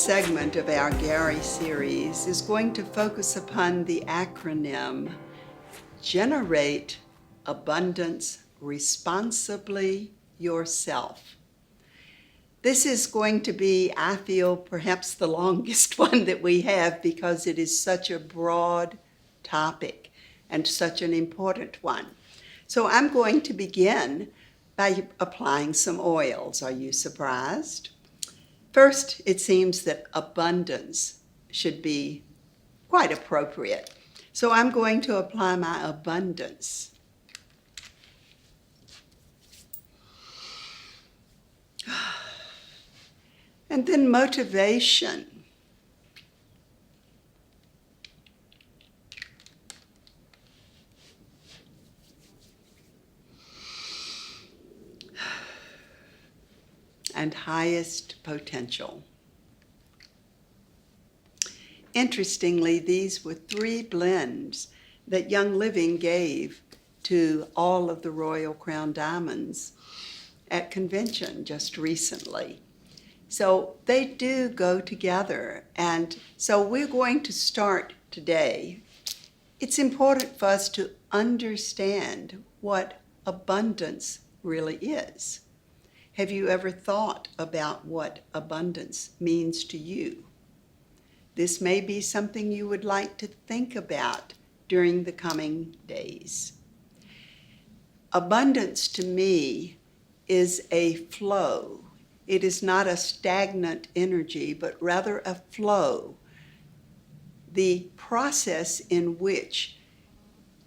segment of our Gary series is going to focus upon the acronym Generate Abundance Responsibly Yourself. This is going to be, I feel, perhaps the longest one that we have because it is such a broad topic and such an important one. So I'm going to begin by applying some oils. Are you surprised? First, it seems that abundance should be quite appropriate. So I'm going to apply my abundance. And then motivation. And highest potential. Interestingly, these were 3 blends that Young Living gave to all of the Royal Crown Diamonds at convention just recently. So they do go together, and so we're going to start today. It's important for us to understand what abundance really is. Have you ever thought about what abundance means to you? This may be something you would like to think about during the coming days. Abundance to me is a flow. It is not a stagnant energy, but rather a flow. The process in which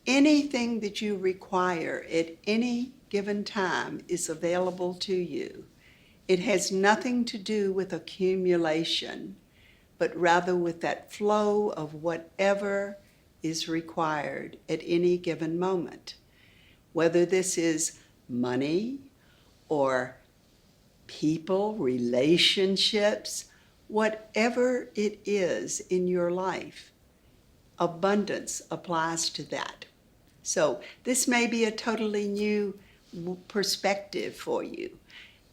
anything that you require at any given time is available to you. It has nothing to do with accumulation, but rather with that flow of whatever is required at any given moment. Whether this is money or people, relationships, whatever it is in your life, abundance applies to that. So this may be a totally new perspective for you.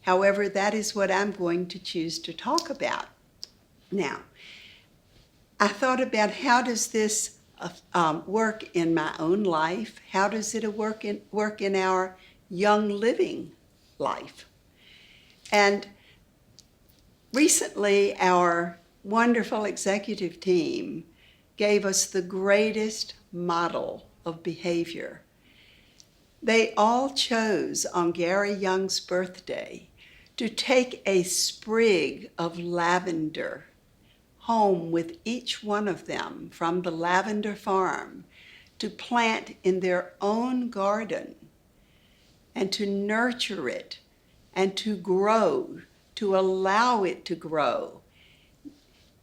However, that is what I'm going to choose to talk about. Now, I thought about how does this work in my own life? How does it work in our Young Living life? And recently, our wonderful executive team gave us the greatest model of behavior. They all chose on Gary Young's birthday to take a sprig of lavender home with each one of them from the lavender farm to plant in their own garden and to nurture it and to grow, to allow it to grow.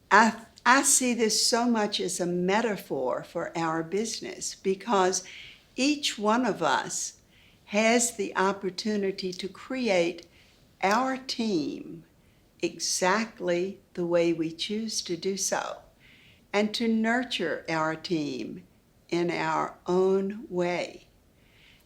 I see this so much as a metaphor for our business because each one of us has the opportunity to create our team exactly the way we choose to do so, and to nurture our team in our own way.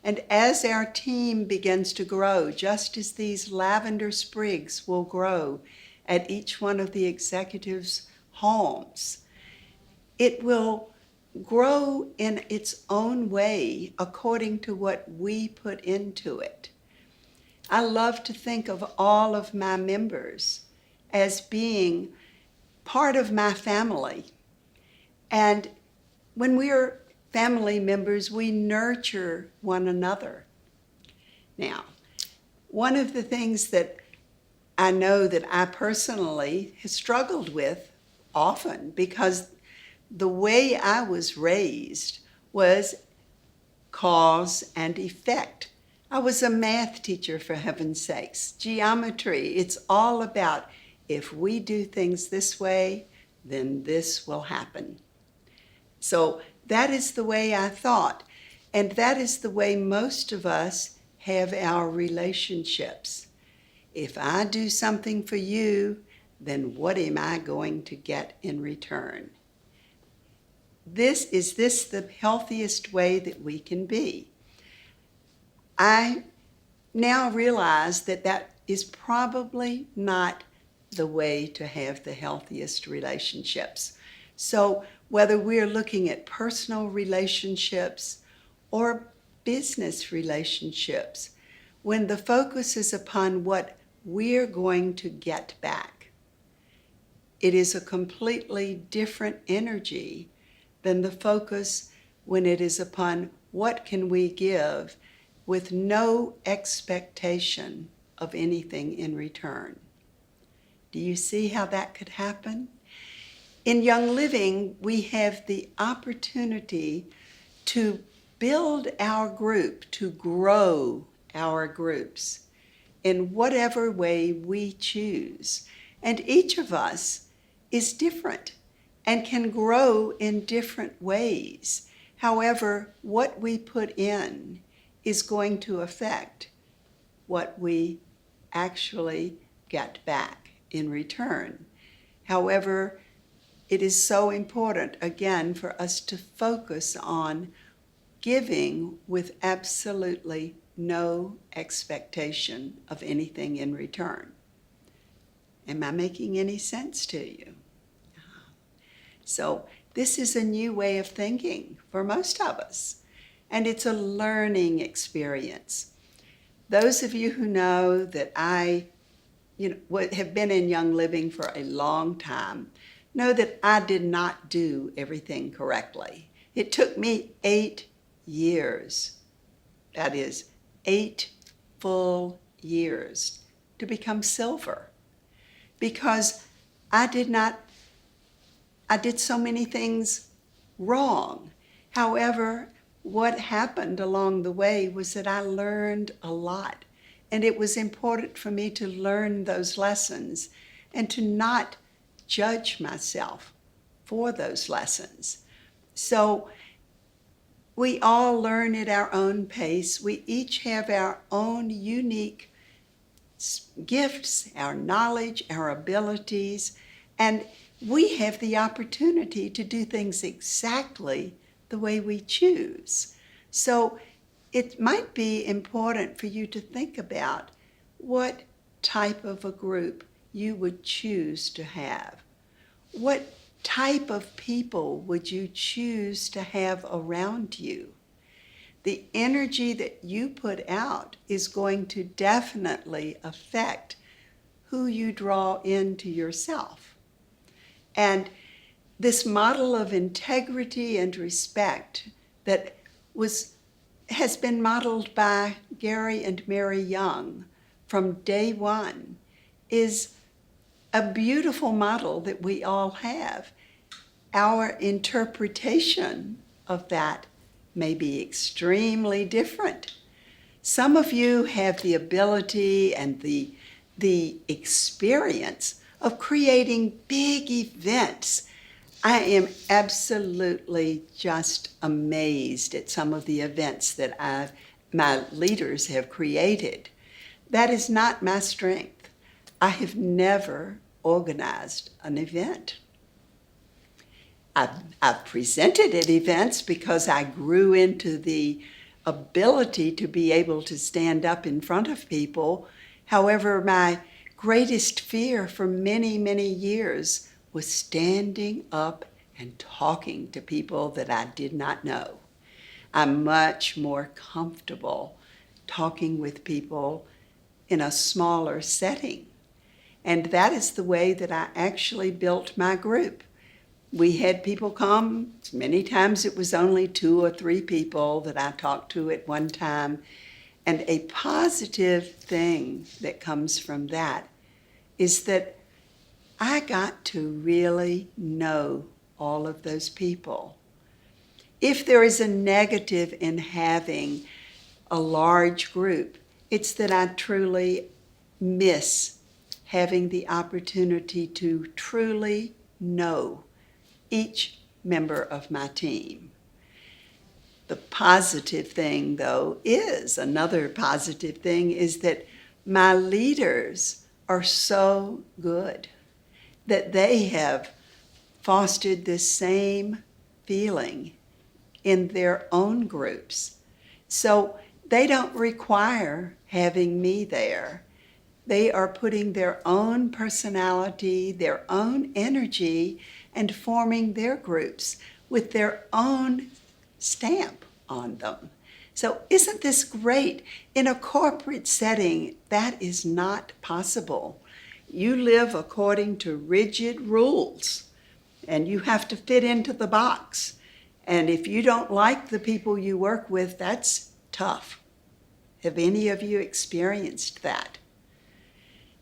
And as our team begins to grow, just as these lavender sprigs will grow at each one of the executives' homes, it will grow in its own way according to what we put into it. I love to think of all of my members as being part of my family. And when we are family members, we nurture one another. Now, one of the things that I know that I personally have struggled with often, because the way I was raised was cause and effect. I was a math teacher, for heaven's sakes. Geometry, it's all about if we do things this way, then this will happen. So that is the way I thought, and that is the way most of us have our relationships. If I do something for you, then what am I going to get in return? Is this the healthiest way that we can be? I now realize that that is probably not the way to have the healthiest relationships. So whether we're looking at personal relationships or business relationships, when the focus is upon what we're going to get back, it is a completely different energy than the focus when it is upon what can we give with no expectation of anything in return. Do you see how that could happen? In Young Living, we have the opportunity to build our group, to grow our groups in whatever way we choose. And each of us is different and can grow in different ways. However, what we put in is going to affect what we actually get back in return. However, it is so important, again, for us to focus on giving with absolutely no expectation of anything in return. Am I making any sense to you? So this is a new way of thinking for most of us, and it's a learning experience. Those of you who know that I have been in Young Living for a long time know that I did not do everything correctly. It took me 8 years, that is 8 full years, to become silver, because I did so many things wrong. However, what happened along the way was that I learned a lot, and it was important for me to learn those lessons and to not judge myself for those lessons. So we all learn at our own pace. We each have our own unique gifts, our knowledge, our abilities, and we have the opportunity to do things exactly the way we choose. So it might be important for you to think about what type of a group you would choose to have. What type of people would you choose to have around you? The energy that you put out is going to definitely affect who you draw into yourself. And this model of integrity and respect that has been modeled by Gary and Mary Young from day one is a beautiful model that we all have. Our interpretation of that may be extremely different. Some of you have the ability and the experience of creating big events. I am absolutely just amazed at some of the events that my leaders have created. That is not my strength. I have never organized an event. I've presented at events because I grew into the ability to be able to stand up in front of people. However, my greatest fear for many, many years was standing up and talking to people that I did not know. I'm much more comfortable talking with people in a smaller setting. And that is the way that I actually built my group. We had people come. Many times it was only 2 or 3 people that I talked to at one time. And a positive thing that comes from that is that I got to really know all of those people. If there is a negative in having a large group, it's that I truly miss having the opportunity to truly know each member of my team. The positive thing, though, another positive thing is that my leaders are so good that they have fostered this same feeling in their own groups. So they don't require having me there. They are putting their own personality, their own energy, and forming their groups with their own stamp on them. So isn't this great? In a corporate setting, that is not possible. You live according to rigid rules, and you have to fit into the box. And if you don't like the people you work with, that's tough. Have any of you experienced that?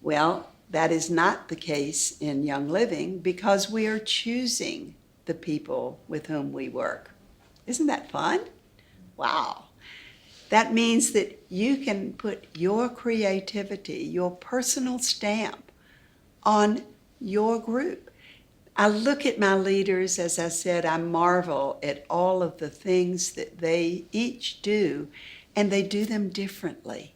Well, that is not the case in Young Living because we are choosing the people with whom we work. Isn't that fun? Wow. That means that you can put your creativity, your personal stamp on your group. I look at my leaders, as I said, I marvel at all of the things that they each do, and they do them differently.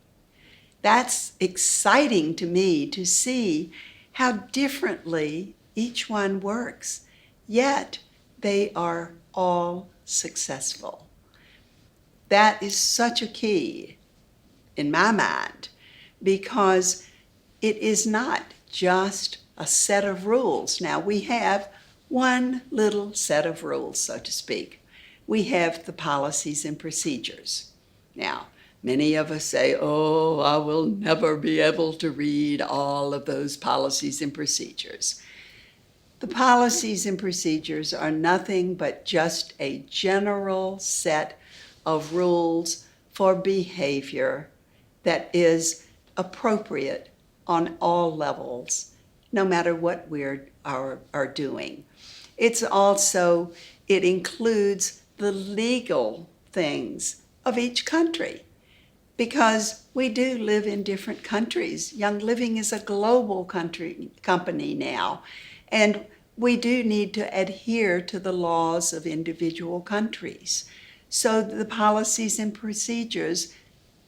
That's exciting to me to see how differently each one works, yet they are all successful. That is such a key in my mind because it is not just a set of rules. Now, we have one little set of rules, so to speak. We have the policies and procedures. Now, many of us say, oh, I will never be able to read all of those policies and procedures. The policies and procedures are nothing but just a general set of rules for behavior that is appropriate on all levels, no matter what we are doing. It includes the legal things of each country because we do live in different countries. Young Living is a global company now, and we do need to adhere to the laws of individual countries. So the policies and procedures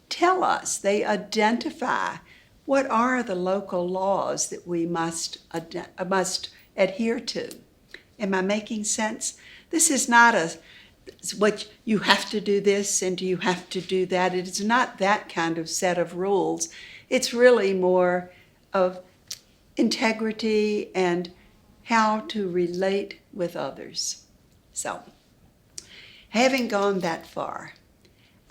tell us, they identify what are the local laws that we must adhere to. Am I making sense? This is not what you have to do this and you have to do that. It is not that kind of set of rules. It's really more of integrity and how to relate with others. So, having gone that far,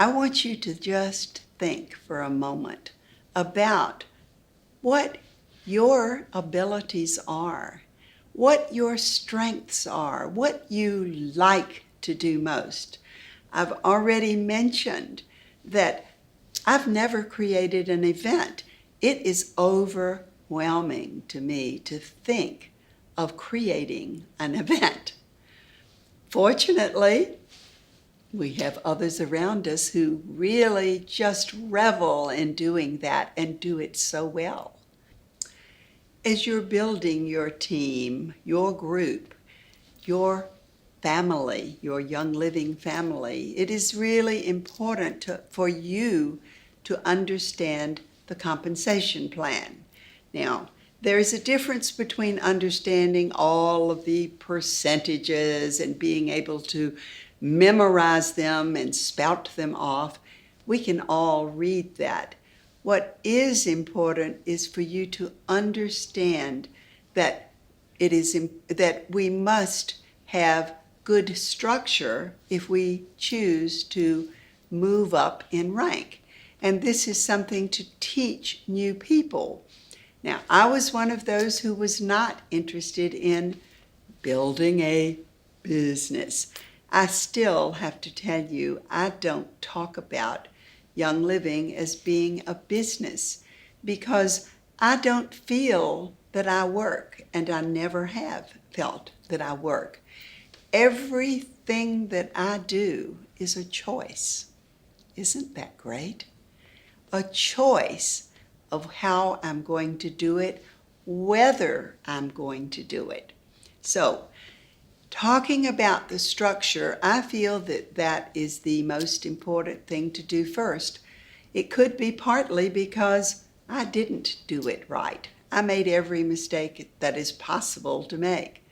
I want you to just think for a moment about what your abilities are, what your strengths are, what you like to do most. I've already mentioned that I've never created an event. It is overwhelming to me to think of creating an event. Fortunately, we have others around us who really just revel in doing that and do it so well. As you're building your team, your group, your family, your Young Living family, it is really important for you to understand the compensation plan. Now, there is a difference between understanding all of the percentages and being able to memorize them and spout them off. We can all read that. What is important is for you to understand that that we must have good structure if we choose to move up in rank. And this is something to teach new people. Now, I was one of those who was not interested in building a business. I still have to tell you, I don't talk about Young Living as being a business because I don't feel that I work, and I never have felt that I work. Everything that I do is a choice. Isn't that great? A choice of how I'm going to do it, whether I'm going to do it. So, talking about the structure, I feel that that is the most important thing to do first. It could be partly because I didn't do it right. I made every mistake that is possible to make.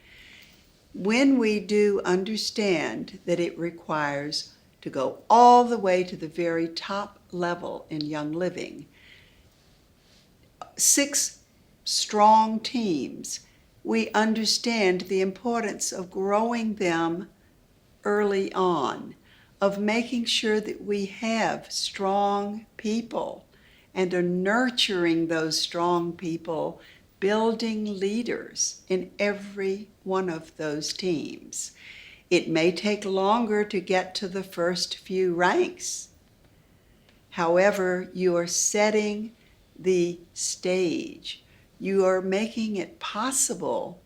When we do understand that it requires to go all the way to the very top level in Young Living, 6 strong teams, we understand the importance of growing them early on, of making sure that we have strong people and are nurturing those strong people, building leaders in every one of those teams. It may take longer to get to the first few ranks. However, you are setting the stage. You are making it possible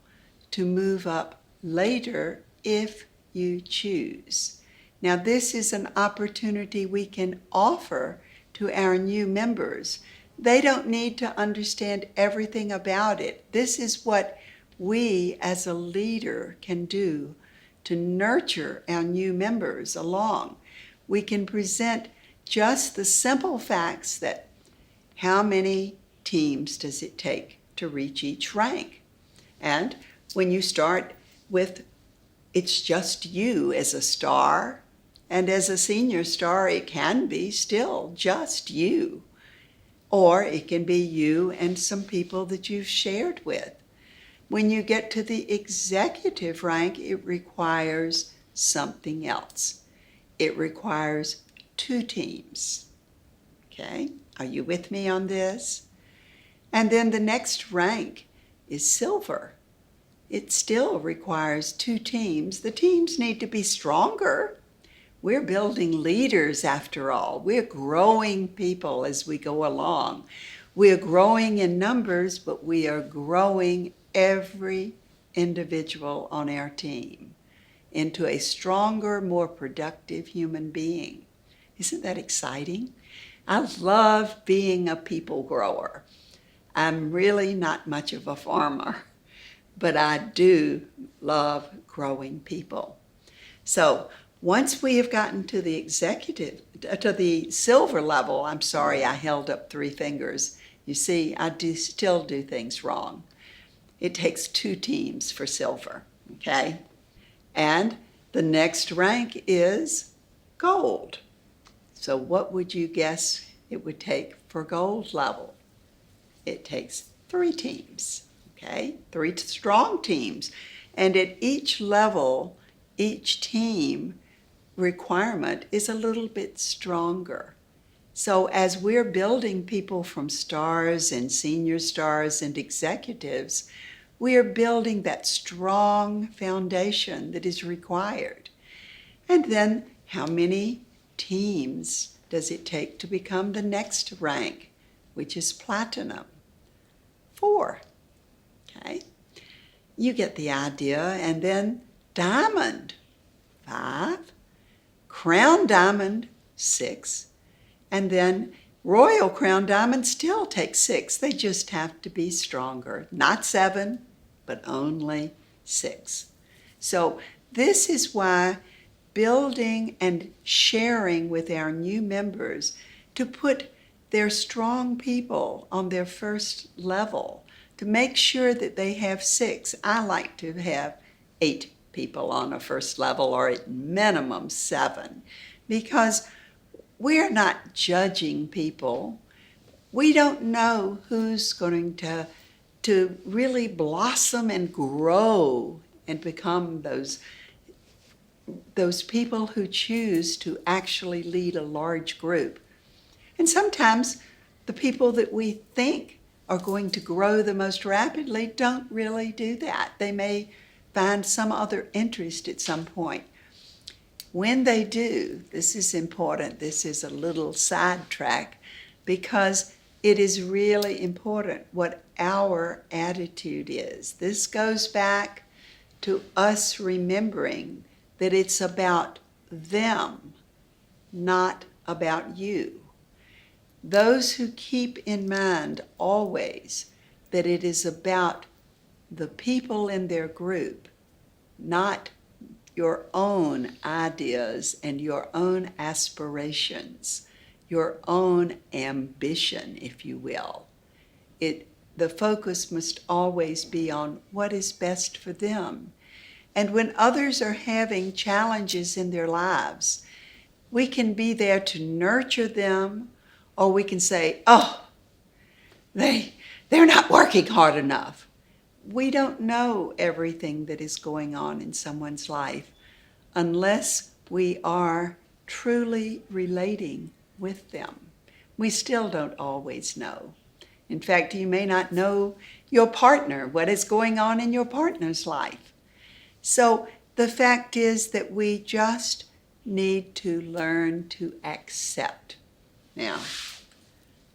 to move up later if you choose. Now, this is an opportunity we can offer to our new members. They don't need to understand everything about it. This is what we as a leader can do to nurture our new members along. We can present just the simple facts that how many teams does it take to reach each rank? And when you start with it's just you as a star, and as a senior star, it can be still just you. Or it can be you and some people that you've shared with. When you get to the executive rank, it requires something else. It requires 2 teams. Okay, are you with me on this? And then the next rank is silver. It still requires 2 teams. The teams need to be stronger. We're building leaders after all. We're growing people as we go along. We are growing in numbers, but we are growing every individual on our team into a stronger, more productive human being. Isn't that exciting? I love being a people grower. I'm really not much of a farmer, but I do love growing people. So once we have gotten to the to the silver level, I'm sorry, I held up 3 fingers. You see, I still do things wrong. It takes 2 teams for silver, okay? And the next rank is gold. So what would you guess it would take for gold level? It takes 3 teams, okay? 3 strong teams. And at each level, each team requirement is a little bit stronger. So as we're building people from stars and senior stars and executives, we are building that strong foundation that is required. And then how many teams does it take to become the next rank, which is platinum? 4, okay? You get the idea. And then diamond, 5, crown diamond, 6, and then royal crown diamond still takes 6. They just have to be stronger. Not 7, but only 6. So this is why building and sharing with our new members to put their strong people on their first level, to make sure that they have 6. I like to have 8 people on a first level, or at minimum 7, because we're not judging people. We don't know who's going to really blossom and grow and become those people who choose to actually lead a large group. And sometimes the people that we think are going to grow the most rapidly don't really do that. They may find some other interest at some point. When they do, this is important. This is a little sidetrack because it is really important what our attitude is. This goes back to us remembering that it's about them, not about you. Those who keep in mind always that it is about the people in their group, not your own ideas and your own aspirations, your own ambition, if you will. The focus must always be on what is best for them. And when others are having challenges in their lives, we can be there to nurture them, or we can say, oh, they they're not working hard enough. We don't know everything that is going on in someone's life unless we are truly relating with them. We still don't always know. In fact, you may not know your partner, what is going on in your partner's life. So the fact is that we just need to learn to accept. Now,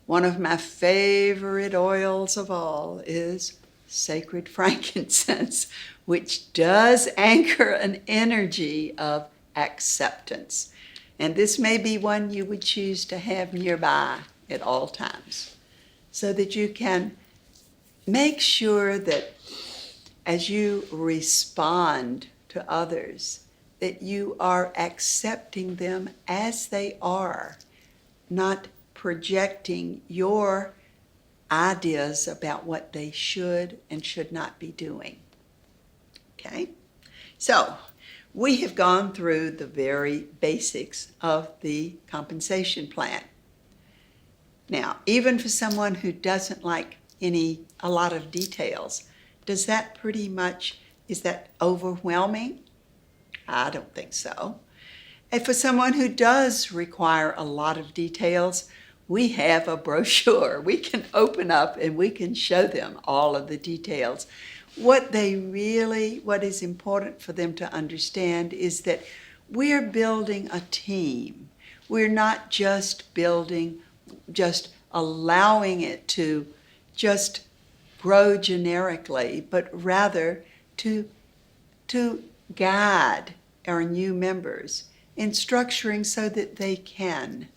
one of my favorite oils of all is sacred frankincense, which does anchor an energy of acceptance. And this may be one you would choose to have nearby at all times, so that you can make sure that as you respond to others, that you are accepting them as they are, not projecting your ideas about what they should and should not be doing. Okay? So, we have gone through the very basics of the compensation plan. Now, even for someone who doesn't like a lot of details, is that overwhelming? I don't think so. And for someone who does require a lot of details, we have a brochure. We can open up and we can show them all of the details. What is important for them to understand is that we're building a team. We're not just allowing it to just grow generically, but rather to guide our new members in structuring so that they can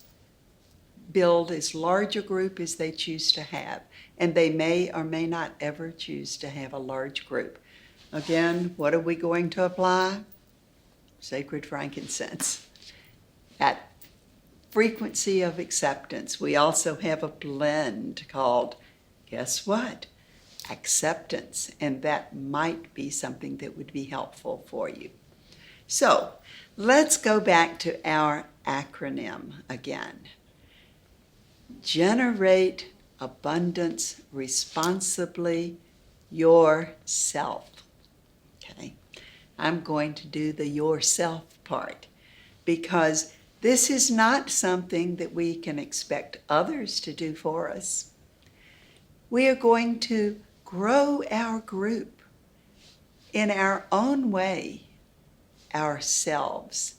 build as large a group as they choose to have. And they may or may not ever choose to have a large group. Again, what are we going to apply? Sacred frankincense. At frequency of acceptance, we also have a blend called, guess what? Acceptance. And that might be something that would be helpful for you. So let's go back to our acronym again. Generate abundance responsibly yourself. Okay, I'm going to do the yourself part because this is not something that we can expect others to do for us. We are going to grow our group in our own way, ourselves.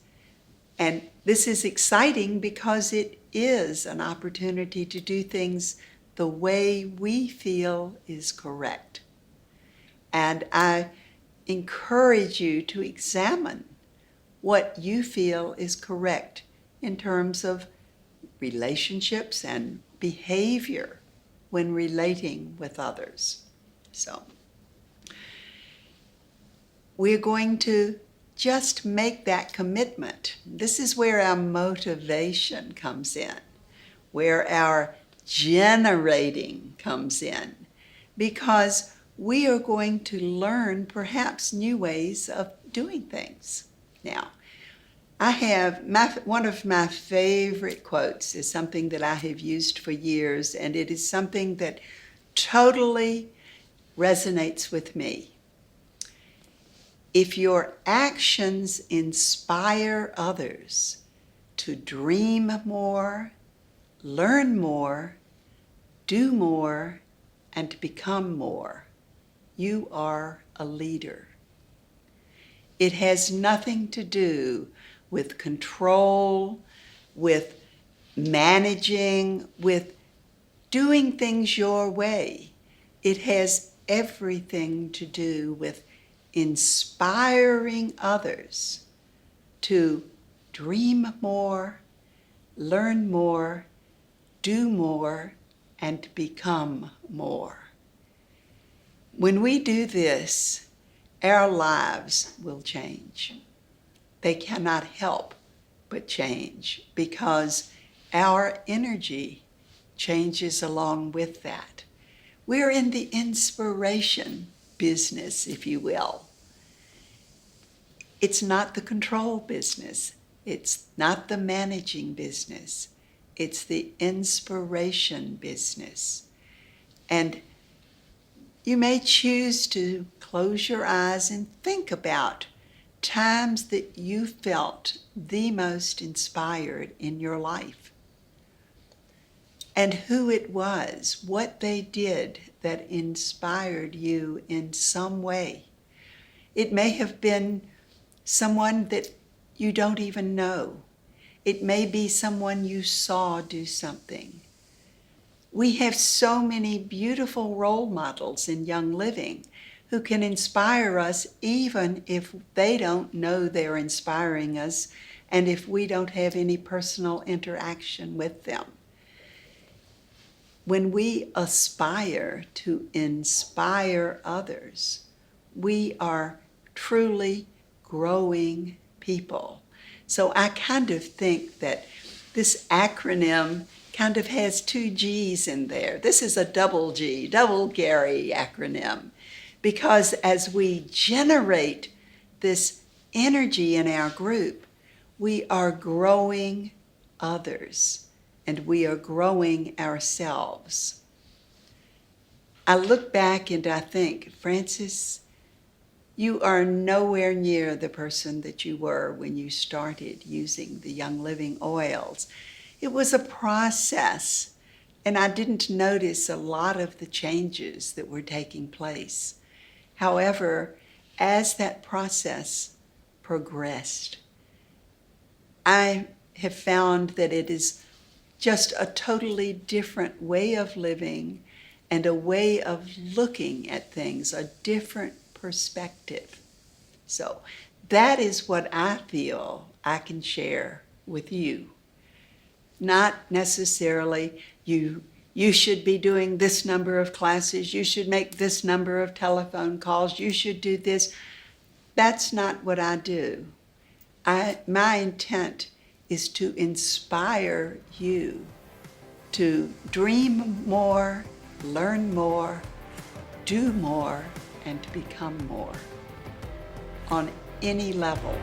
And this is exciting because it is an opportunity to do things the way we feel is correct. And I encourage you to examine what you feel is correct in terms of relationships and behavior when relating with others. So, we're going to just make that commitment. This is where our motivation comes in, where our generating comes in, because we are going to learn perhaps new ways of doing things. Now, I have one of my favorite quotes is something that I have used for years, and it is something that totally resonates with me. If your actions inspire others to dream more, learn more, do more, and become more, you are a leader. It has nothing to do with control, with managing, with doing things your way. It has everything to do with inspiring others to dream more, learn more, do more, and become more. When we do this, our lives will change. They cannot help but change because our energy changes along with that. We're in the inspiration business, if you will. It's not the control business. It's not the managing business. It's the inspiration business. And You may choose to close your eyes and think about times that you felt the most inspired in your life, and who it was, what they did that inspired you in some way. It may have been someone that you don't even know. It may be someone you saw do something. We have so many beautiful role models in Young Living who can inspire us even if they don't know they're inspiring us and if we don't have any personal interaction with them. When we aspire to inspire others, we are truly growing people. So I kind of think that this acronym kind of has 2 G's in there. This is a double G, double Gary acronym, because as we generate this energy in our group, we are growing others and we are growing ourselves. I look back and I think, Francis, you are nowhere near the person that you were when you started using the Young Living oils. It was a process, and I didn't notice a lot of the changes that were taking place. However, as that process progressed, I have found that it is just a totally different way of living and a way of looking at things, a different perspective. So that is what I feel I can share with you. Not necessarily you should be doing this number of classes, you should make this number of telephone calls, you should do this. That's not what I do. My intent is to inspire you to dream more, learn more, do more, and to become more on any level.